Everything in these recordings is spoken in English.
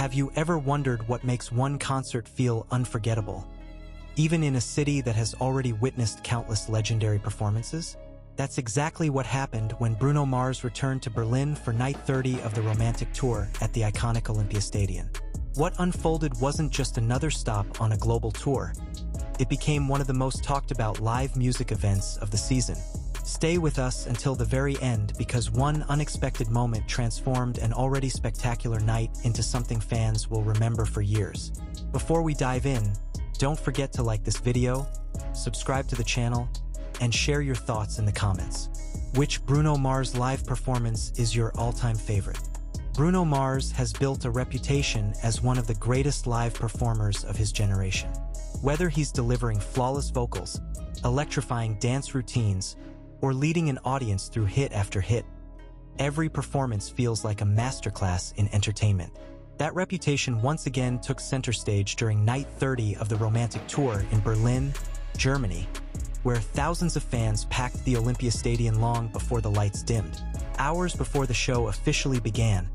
Have you ever wondered what makes one concert feel unforgettable? Even in a city that has already witnessed countless legendary performances? That's exactly what happened when Bruno Mars returned to Berlin for Night 30 of the Romantic Tour at the iconic Olympiastadion. What unfolded wasn't just another stop on a global tour. It became one of the most talked about live music events of the season. Stay with us until the very end because one unexpected moment transformed an already spectacular night into something fans will remember for years. Before we dive in, don't forget to like this video, subscribe to the channel, and share your thoughts in the comments. Which Bruno Mars live performance is your all-time favorite? Bruno Mars has built a reputation as one of the greatest live performers of his generation. Whether he's delivering flawless vocals, electrifying dance routines, or leading an audience through hit after hit, every performance feels like a masterclass in entertainment. That reputation once again took center stage during Night 30 of the Romantic Tour in Berlin, Germany, where thousands of fans packed the Olympiastadion long before the lights dimmed. Hours before the show officially began,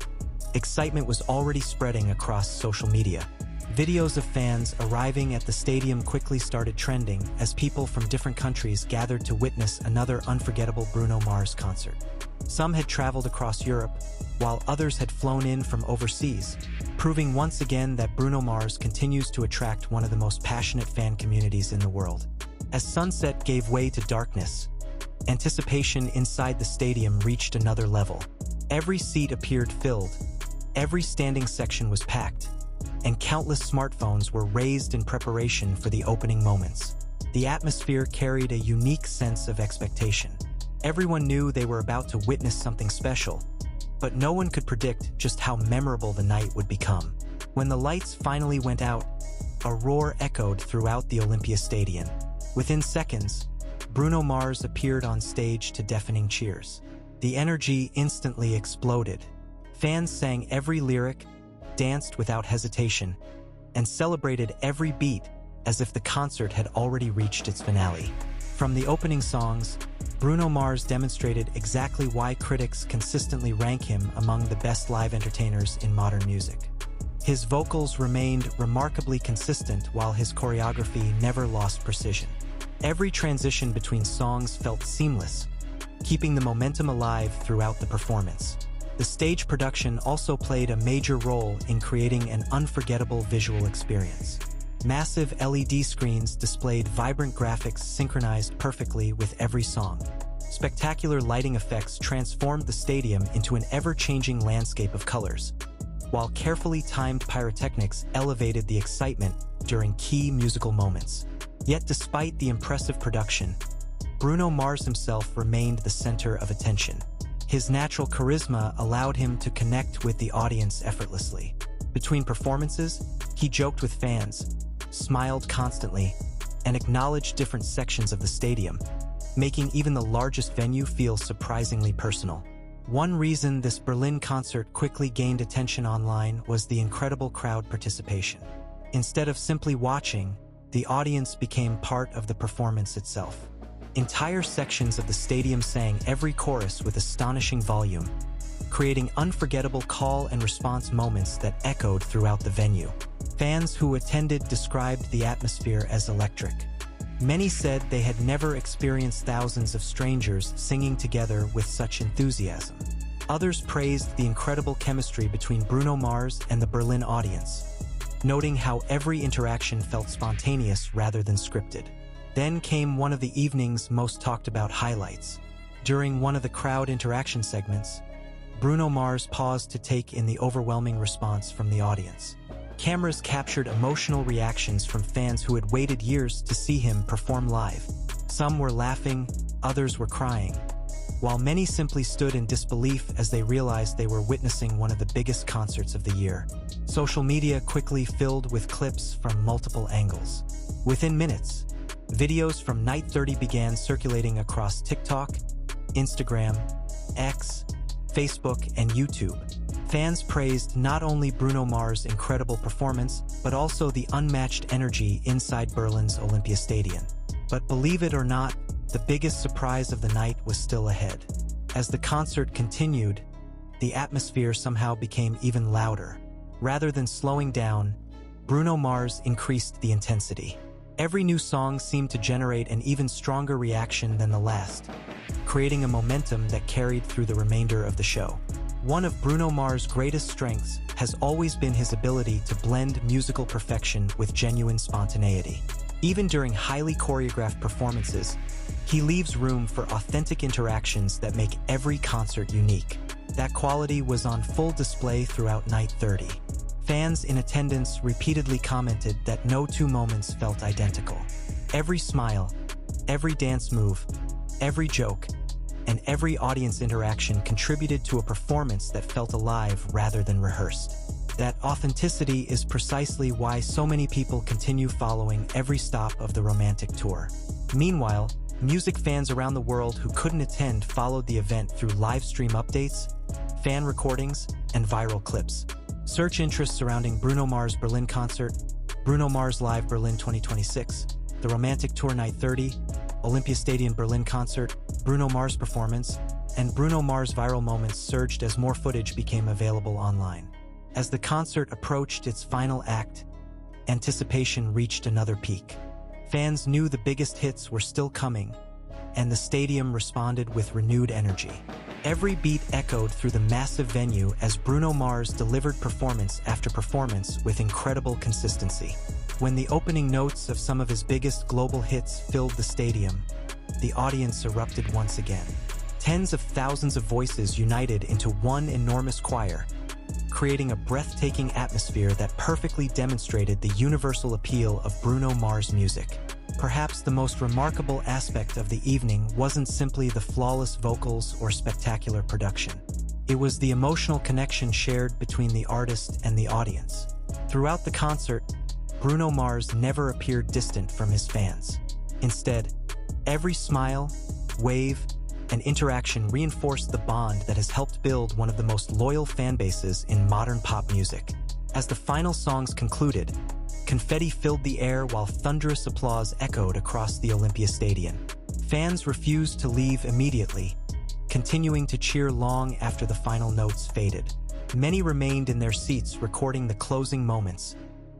excitement was already spreading across social media. Videos of fans arriving at the stadium quickly started trending as people from different countries gathered to witness another unforgettable Bruno Mars concert. Some had traveled across Europe, while others had flown in from overseas, proving once again that Bruno Mars continues to attract one of the most passionate fan communities in the world. As sunset gave way to darkness, anticipation inside the stadium reached another level. Every seat appeared filled, every standing section was packed, and countless smartphones were raised in preparation for the opening moments. The atmosphere carried a unique sense of expectation. Everyone knew they were about to witness something special, but no one could predict just how memorable the night would become. When the lights finally went out, a roar echoed throughout the Olympiastadion. Within seconds, Bruno Mars appeared on stage to deafening cheers. The energy instantly exploded. Fans sang every lyric, danced without hesitation, and celebrated every beat as if the concert had already reached its finale. From the opening songs, Bruno Mars demonstrated exactly why critics consistently rank him among the best live entertainers in modern music. His vocals remained remarkably consistent while his choreography never lost precision. Every transition between songs felt seamless, keeping the momentum alive throughout the performance. The stage production also played a major role in creating an unforgettable visual experience. Massive LED screens displayed vibrant graphics synchronized perfectly with every song. Spectacular lighting effects transformed the stadium into an ever-changing landscape of colors, while carefully timed pyrotechnics elevated the excitement during key musical moments. Yet despite the impressive production, Bruno Mars himself remained the center of attention. His natural charisma allowed him to connect with the audience effortlessly. Between performances, he joked with fans, smiled constantly, and acknowledged different sections of the stadium, making even the largest venue feel surprisingly personal. One reason this Berlin concert quickly gained attention online was the incredible crowd participation. Instead of simply watching, the audience became part of the performance itself. Entire sections of the stadium sang every chorus with astonishing volume, creating unforgettable call and response moments that echoed throughout the venue. Fans who attended described the atmosphere as electric. Many said they had never experienced thousands of strangers singing together with such enthusiasm. Others praised the incredible chemistry between Bruno Mars and the Berlin audience, noting how every interaction felt spontaneous rather than scripted. Then came one of the evening's most talked about highlights. During one of the crowd interaction segments, Bruno Mars paused to take in the overwhelming response from the audience. Cameras captured emotional reactions from fans who had waited years to see him perform live. Some were laughing, others were crying, while many simply stood in disbelief as they realized they were witnessing one of the biggest concerts of the year. Social media quickly filled with clips from multiple angles. Within minutes, videos from Night 30 began circulating across TikTok, Instagram, X, Facebook, and YouTube. Fans praised not only Bruno Mars' incredible performance, but also the unmatched energy inside Berlin's Olympiastadion. But believe it or not, the biggest surprise of the night was still ahead. As the concert continued, the atmosphere somehow became even louder. Rather than slowing down, Bruno Mars increased the intensity. Every new song seemed to generate an even stronger reaction than the last, creating a momentum that carried through the remainder of the show. One of Bruno Mars' greatest strengths has always been his ability to blend musical perfection with genuine spontaneity. Even during highly choreographed performances, he leaves room for authentic interactions that make every concert unique. That quality was on full display throughout Night 30. Fans in attendance repeatedly commented that no two moments felt identical. Every smile, every dance move, every joke, and every audience interaction contributed to a performance that felt alive rather than rehearsed. That authenticity is precisely why so many people continue following every stop of the romantic tour. Meanwhile, music fans around the world who couldn't attend followed the event through live stream updates, fan recordings, and viral clips. Search interest surrounding Bruno Mars Berlin concert, Bruno Mars Live Berlin 2026, the Romantic Tour Night 30, Olympiastadion Berlin concert, Bruno Mars performance, and Bruno Mars viral moments surged as more footage became available online. As the concert approached its final act, anticipation reached another peak. Fans knew the biggest hits were still coming, and the stadium responded with renewed energy. Every beat echoed through the massive venue as Bruno Mars delivered performance after performance with incredible consistency. When the opening notes of some of his biggest global hits filled the stadium, the audience erupted once again. Tens of thousands of voices united into one enormous choir, creating a breathtaking atmosphere that perfectly demonstrated the universal appeal of Bruno Mars music. Perhaps the most remarkable aspect of the evening wasn't simply the flawless vocals or spectacular production. It was the emotional connection shared between the artist and the audience. Throughout the concert, Bruno Mars never appeared distant from his fans. Instead, every smile, wave, and interaction reinforced the bond that has helped build one of the most loyal fan bases in modern pop music. As the final songs concluded, confetti filled the air while thunderous applause echoed across the Olympiastadion. Fans refused to leave immediately, continuing to cheer long after the final notes faded. Many remained in their seats recording the closing moments,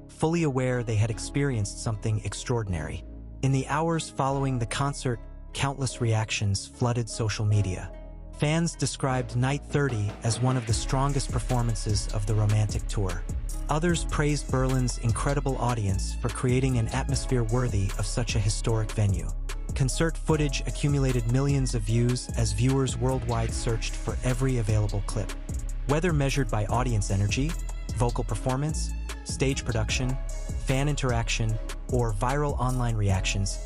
fully aware they had experienced something extraordinary. In the hours following the concert, countless reactions flooded social media. Fans described Night 30 as one of the strongest performances of the romantic tour. Others praised Berlin's incredible audience for creating an atmosphere worthy of such a historic venue. Concert footage accumulated millions of views as viewers worldwide searched for every available clip. Whether measured by audience energy, vocal performance, stage production, fan interaction, or viral online reactions,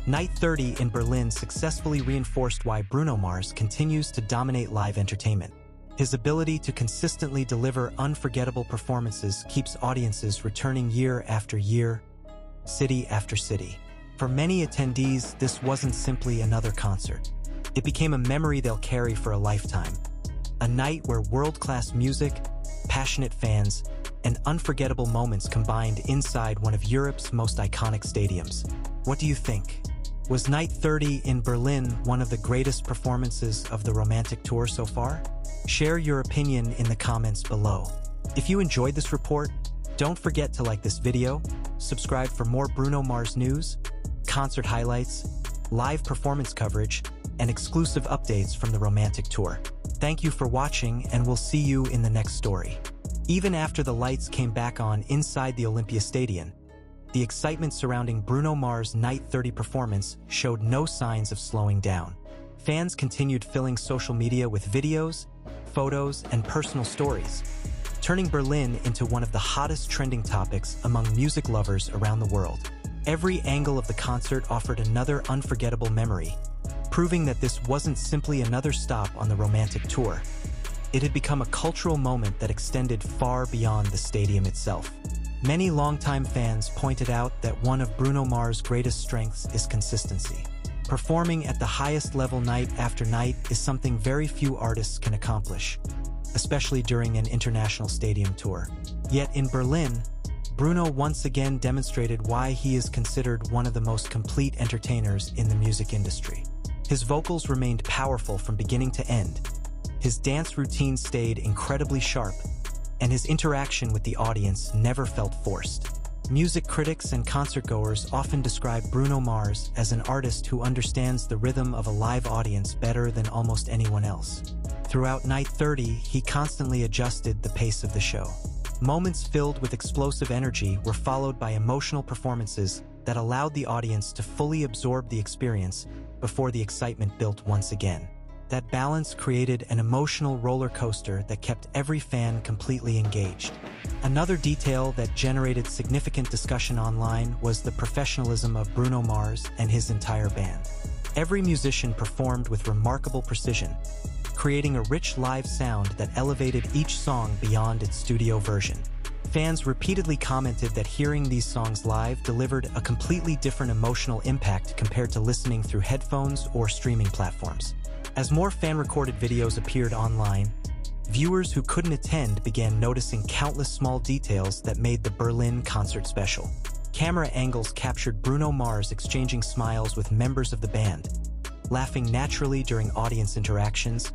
Night 30 in Berlin successfully reinforced why Bruno Mars continues to dominate live entertainment. His ability to consistently deliver unforgettable performances keeps audiences returning year after year, city after city. For many attendees, this wasn't simply another concert. It became a memory they'll carry for a lifetime. A night where world-class music, passionate fans, and unforgettable moments combined inside one of Europe's most iconic stadiums. What do you think? Was Night 30 in Berlin one of the greatest performances of the romantic tour so far? Share your opinion in the comments below. If you enjoyed this report, don't forget to like this video, subscribe for more Bruno Mars news, concert highlights, live performance coverage, and exclusive updates from the romantic tour. Thank you for watching, and we'll see you in the next story. Even after the lights came back on inside the Olympiastadion, the excitement surrounding Bruno Mars' Night 30 performance showed no signs of slowing down. Fans continued filling social media with videos, photos, and personal stories, turning Berlin into one of the hottest trending topics among music lovers around the world. Every angle of the concert offered another unforgettable memory, proving that this wasn't simply another stop on the romantic tour. It had become a cultural moment that extended far beyond the stadium itself. Many longtime fans pointed out that one of Bruno Mars' greatest strengths is consistency. Performing at the highest level night after night is something very few artists can accomplish, especially during an international stadium tour. Yet in Berlin, Bruno once again demonstrated why he is considered one of the most complete entertainers in the music industry. His vocals remained powerful from beginning to end. His dance routine stayed incredibly sharp, and his interaction with the audience never felt forced. Music critics and concertgoers often describe Bruno Mars as an artist who understands the rhythm of a live audience better than almost anyone else. Throughout Night 30, he constantly adjusted the pace of the show. Moments filled with explosive energy were followed by emotional performances that allowed the audience to fully absorb the experience before the excitement built once again. That balance created an emotional roller coaster that kept every fan completely engaged. Another detail that generated significant discussion online was the professionalism of Bruno Mars and his entire band. Every musician performed with remarkable precision, creating a rich live sound that elevated each song beyond its studio version. Fans repeatedly commented that hearing these songs live delivered a completely different emotional impact compared to listening through headphones or streaming platforms. As more fan-recorded videos appeared online, viewers who couldn't attend began noticing countless small details that made the Berlin concert special. Camera angles captured Bruno Mars exchanging smiles with members of the band, laughing naturally during audience interactions,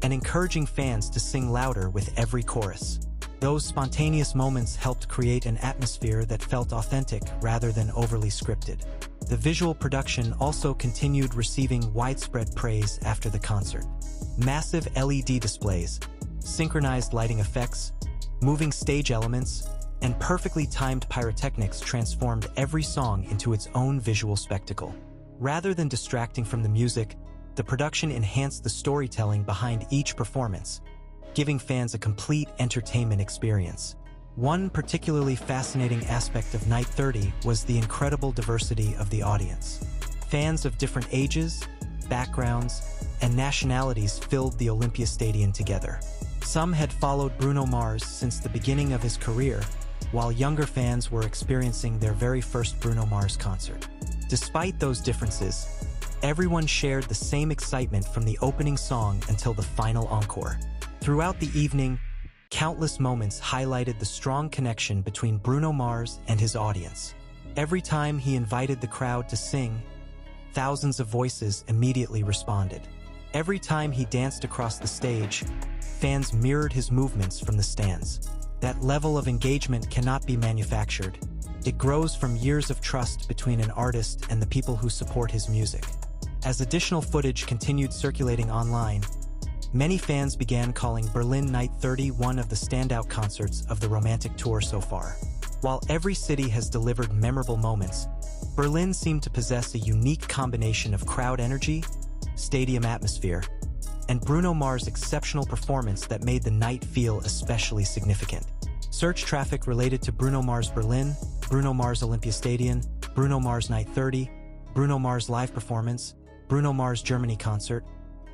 and encouraging fans to sing louder with every chorus. Those spontaneous moments helped create an atmosphere that felt authentic rather than overly scripted. The visual production also continued receiving widespread praise after the concert. Massive LED displays, synchronized lighting effects, moving stage elements, and perfectly timed pyrotechnics transformed every song into its own visual spectacle. Rather than distracting from the music, the production enhanced the storytelling behind each performance, giving fans a complete entertainment experience. One particularly fascinating aspect of Night 30 was the incredible diversity of the audience. Fans of different ages, backgrounds, and nationalities filled the Olympiastadion together. Some had followed Bruno Mars since the beginning of his career, while younger fans were experiencing their very first Bruno Mars concert. Despite those differences, everyone shared the same excitement from the opening song until the final encore. Throughout the evening, countless moments highlighted the strong connection between Bruno Mars and his audience. Every time he invited the crowd to sing, thousands of voices immediately responded. Every time he danced across the stage, fans mirrored his movements from the stands. That level of engagement cannot be manufactured. It grows from years of trust between an artist and the people who support his music. As additional footage continued circulating online, many fans began calling Berlin Night 30 one of the standout concerts of the romantic tour so far. While every city has delivered memorable moments, Berlin seemed to possess a unique combination of crowd energy, stadium atmosphere, and Bruno Mars' exceptional performance that made the night feel especially significant. Search traffic related to Bruno Mars Berlin, Bruno Mars Olympiastadion, Bruno Mars Night 30, Bruno Mars live performance, Bruno Mars Germany concert,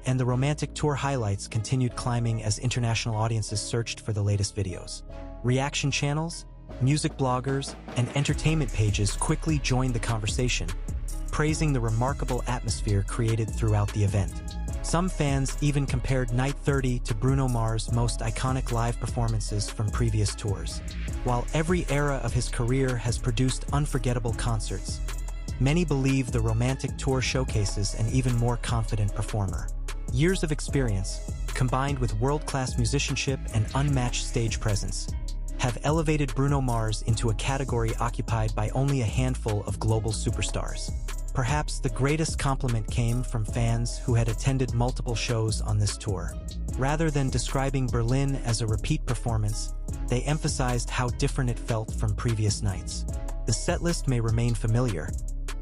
and the romantic tour highlights continued climbing as international audiences searched for the latest videos. Reaction channels, music bloggers, and entertainment pages quickly joined the conversation, praising the remarkable atmosphere created throughout the event. Some fans even compared Night 30 to Bruno Mars' most iconic live performances from previous tours. While every era of his career has produced unforgettable concerts, many believe the romantic tour showcases an even more confident performer. Years of experience, combined with world-class musicianship and unmatched stage presence, have elevated Bruno Mars into a category occupied by only a handful of global superstars. Perhaps the greatest compliment came from fans who had attended multiple shows on this tour. Rather than describing Berlin as a repeat performance, they emphasized how different it felt from previous nights. The setlist may remain familiar,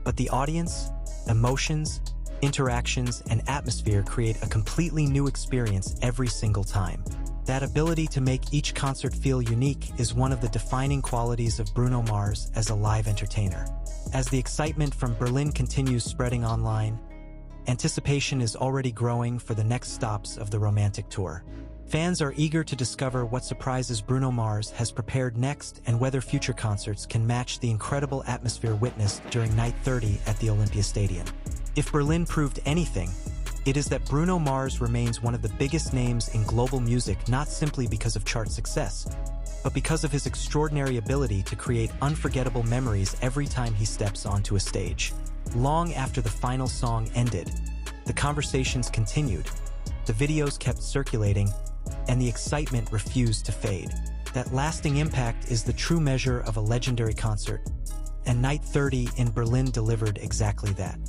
but the audience, emotions, interactions, and atmosphere create a completely new experience every single time. That ability to make each concert feel unique is one of the defining qualities of Bruno Mars as a live entertainer. As the excitement from Berlin continues spreading online, anticipation is already growing for the next stops of the romantic tour. Fans are eager to discover what surprises Bruno Mars has prepared next and whether future concerts can match the incredible atmosphere witnessed during Night 30 at the Olympiastadion. If Berlin proved anything, it is that Bruno Mars remains one of the biggest names in global music, not simply because of chart success, but because of his extraordinary ability to create unforgettable memories every time he steps onto a stage. Long after the final song ended, the conversations continued, the videos kept circulating, and the excitement refused to fade. That lasting impact is the true measure of a legendary concert, and Night 30 in Berlin delivered exactly that.